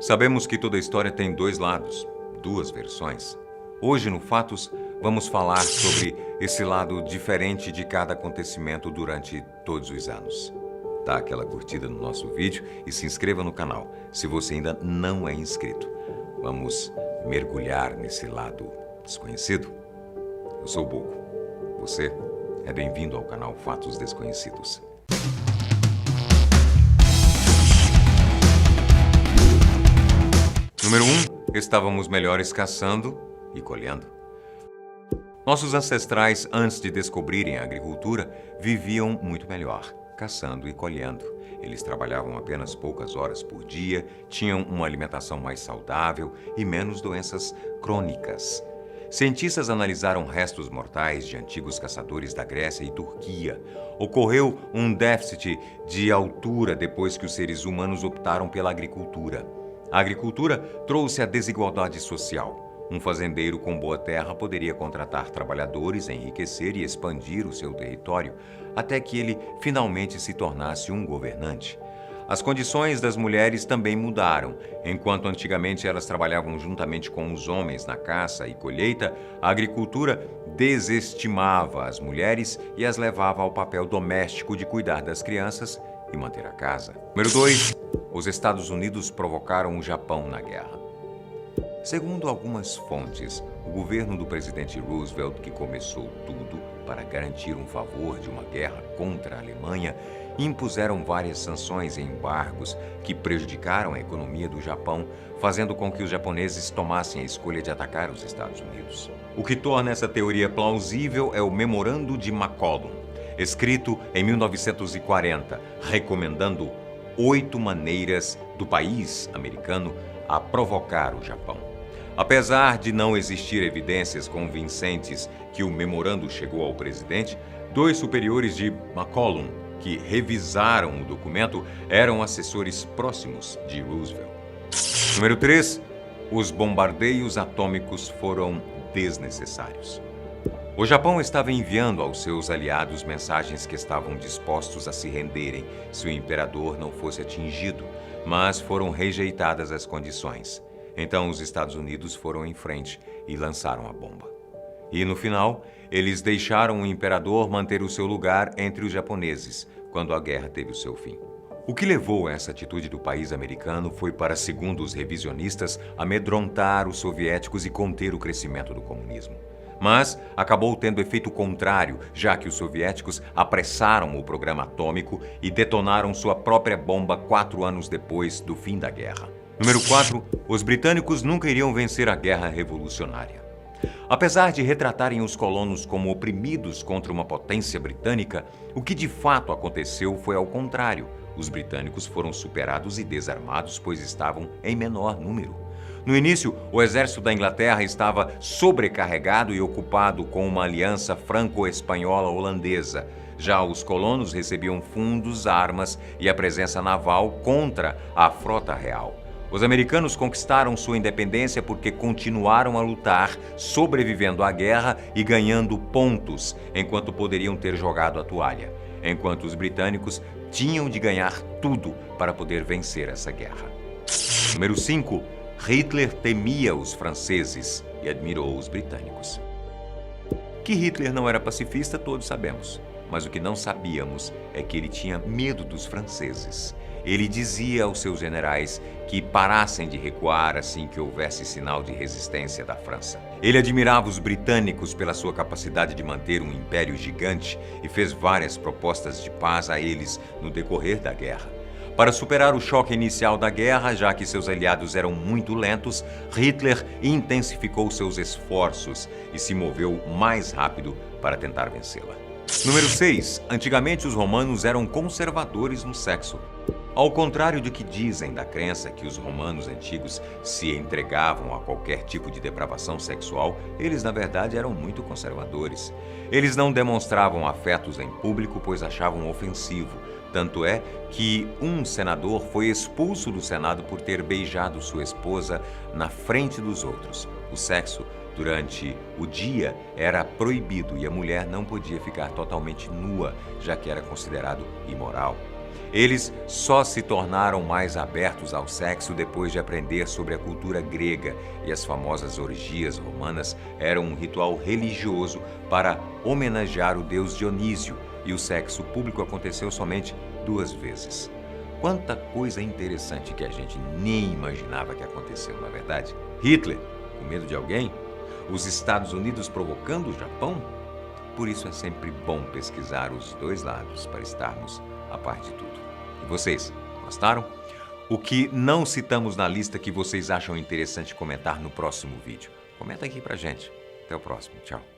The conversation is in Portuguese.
Sabemos que toda história tem dois lados, duas versões. Hoje, no Fatos, vamos falar sobre esse lado diferente de cada acontecimento durante todos os anos. Dá aquela curtida no nosso vídeo e se inscreva no canal, se você ainda não é inscrito. Vamos mergulhar nesse lado desconhecido? Eu sou o Bogo. Você é bem-vindo ao canal Fatos Desconhecidos. Número 1. Estávamos melhores caçando e colhendo. Nossos ancestrais, antes de descobrirem a agricultura, viviam muito melhor, caçando e colhendo. Eles trabalhavam apenas poucas horas por dia, tinham uma alimentação mais saudável e menos doenças crônicas. Cientistas analisaram restos mortais de antigos caçadores da Grécia e Turquia. Ocorreu um déficit de altura depois que os seres humanos optaram pela agricultura. A agricultura trouxe a desigualdade social. Um fazendeiro com boa terra poderia contratar trabalhadores, enriquecer e expandir o seu território, até que ele finalmente se tornasse um governante. As condições das mulheres também mudaram. Enquanto antigamente elas trabalhavam juntamente com os homens na caça e colheita, a agricultura desestimava as mulheres e as levava ao papel doméstico de cuidar das crianças e manter a casa. Número 2. Os Estados Unidos provocaram o Japão na guerra. Segundo algumas fontes, o governo do presidente Roosevelt, que começou tudo para garantir um favor de uma guerra contra a Alemanha, impuseram várias sanções e embargos que prejudicaram a economia do Japão, fazendo com que os japoneses tomassem a escolha de atacar os Estados Unidos. O que torna essa teoria plausível é o Memorando de McCollum, escrito em 1940, recomendando 8 maneiras do país americano a provocar o Japão. Apesar de não existir evidências convincentes que o memorando chegou ao presidente, 2 superiores de McCollum, que revisaram o documento, eram assessores próximos de Roosevelt. Número 3. Os bombardeios atômicos foram desnecessários. O Japão estava enviando aos seus aliados mensagens que estavam dispostos a se renderem se o imperador não fosse atingido, mas foram rejeitadas as condições. Então os Estados Unidos foram em frente e lançaram a bomba. E no final, eles deixaram o imperador manter o seu lugar entre os japoneses, quando a guerra teve o seu fim. O que levou a essa atitude do país americano foi para, segundo os revisionistas, amedrontar os soviéticos e conter o crescimento do comunismo. Mas acabou tendo efeito contrário, já que os soviéticos apressaram o programa atômico e detonaram sua própria bomba 4 anos depois do fim da guerra. Número 4. Os britânicos nunca iriam vencer a guerra revolucionária. Apesar de retratarem os colonos como oprimidos contra uma potência britânica, o que de fato aconteceu foi ao contrário. Os britânicos foram superados e desarmados, pois estavam em menor número. No início, o exército da Inglaterra estava sobrecarregado e ocupado com uma aliança franco-espanhola-holandesa. Já os colonos recebiam fundos, armas e a presença naval contra a frota real. Os americanos conquistaram sua independência porque continuaram a lutar, sobrevivendo à guerra e ganhando pontos, enquanto poderiam ter jogado a toalha. Enquanto os britânicos tinham de ganhar tudo para poder vencer essa guerra. Número 5. Hitler temia os franceses e admirou os britânicos. Que Hitler não era pacifista, todos sabemos. Mas o que não sabíamos é que ele tinha medo dos franceses. Ele dizia aos seus generais que parassem de recuar assim que houvesse sinal de resistência da França. Ele admirava os britânicos pela sua capacidade de manter um império gigante e fez várias propostas de paz a eles no decorrer da guerra. Para superar o choque inicial da guerra, já que seus aliados eram muito lentos, Hitler intensificou seus esforços e se moveu mais rápido para tentar vencê-la. Número 6. Antigamente os romanos eram conservadores no sexo. Ao contrário do que dizem da crença que os romanos antigos se entregavam a qualquer tipo de depravação sexual, eles na verdade eram muito conservadores. Eles não demonstravam afetos em público, pois achavam ofensivo. Tanto é que um senador foi expulso do Senado por ter beijado sua esposa na frente dos outros. O sexo durante o dia era proibido e a mulher não podia ficar totalmente nua, já que era considerado imoral. Eles só se tornaram mais abertos ao sexo depois de aprender sobre a cultura grega, e as famosas orgias romanas eram um ritual religioso para homenagear o deus Dionísio, e o sexo público aconteceu somente 2 vezes. Quanta coisa interessante que a gente nem imaginava que aconteceu, não é verdade? Hitler, com medo de alguém? Os Estados Unidos provocando o Japão? Por isso é sempre bom pesquisar os 2 lados para estarmos a par de tudo. E vocês, gostaram? O que não citamos na lista que vocês acham interessante comentar no próximo vídeo? Comenta aqui pra gente. Até o próximo. Tchau.